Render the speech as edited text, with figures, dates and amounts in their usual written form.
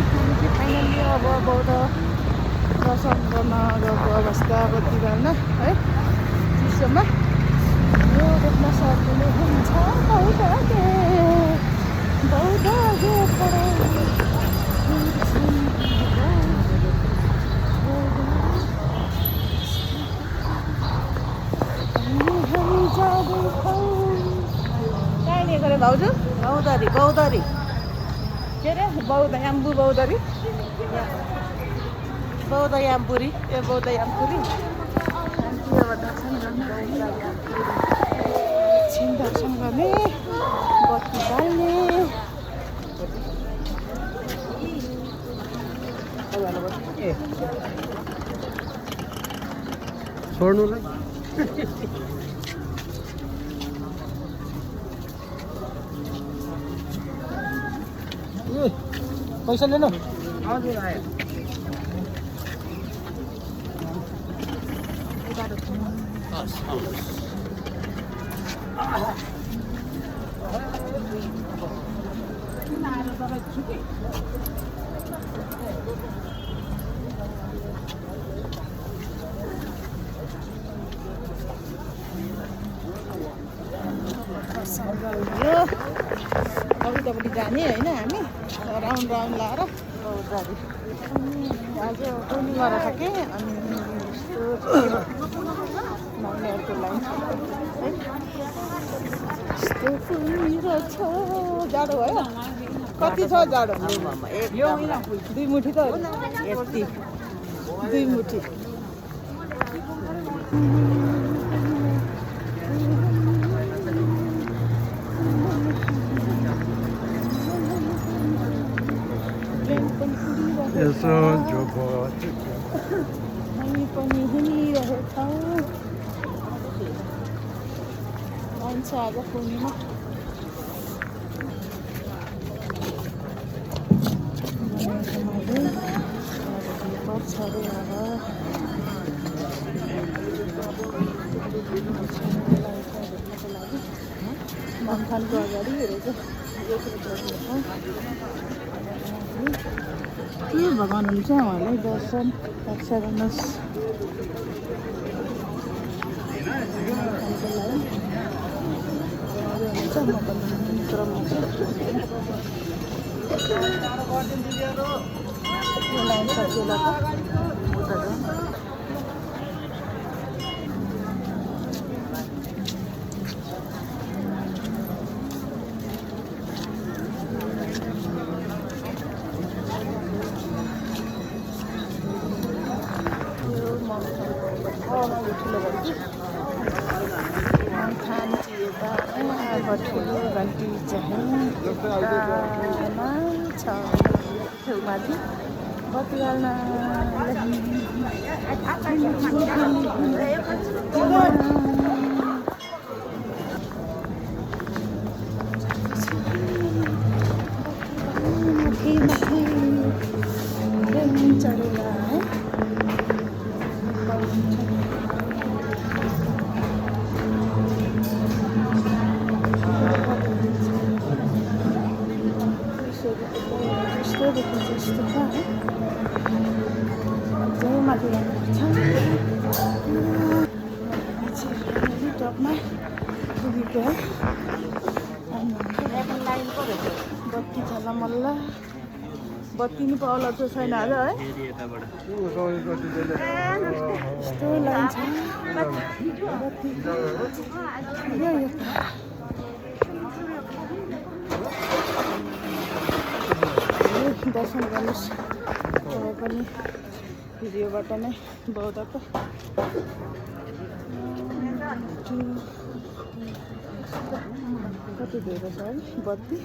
हामी फाइनल्ली अब बौद्ध दर्शन गर्न गएको अवस्था बत्ती बाल्न है चिसोमा यो देख्न सक्नुहुन्छ बौद्ध कहाँ लिएको अरे भाउजू बौद्धरी के अरे बौद्ध याम्बु बौद्धरी बौद्ध यामपुरी ए बौद्ध यामपुरी दर्शन गर्न एकछिन दर्शन गर्ने बत्ती बाल्ने छोड्नुलाई पैसा लिनु हजुर आयो अगाडिपट्टि जाने होइन हामी राउन्ड लाएर आज टोनी गरेर थाकेँ अनि नानीहरूको लाइन यस्तो फुलिरहेछ जाडो भयो कति छ जाडो दुई मुठी त यति दुई मुठी यसो जो हामी पनि हिँडिरहेछौँ लाइन छ आज पूर्णिमा पर्छ अरे अब मनखानको अगाडि हेरेको के भगवान् हुन्छ उहाँलाई दर्शन रक्षा गर्नुहोस् लाइन ठुलो घन्टी चाहिँ छ छेउमाथि बत्ती हाल्न चढेर माथि टपमा पुगेको बत्ती छ ल मल्ल बत्ती नि पाउला त छैन आज है यस्तो लाइन छ बत्ती दर्शन गर्नुहोस् तपाईँ पनि भिडियोबाट नै बौद्धको कति धेरै छ है बत्ती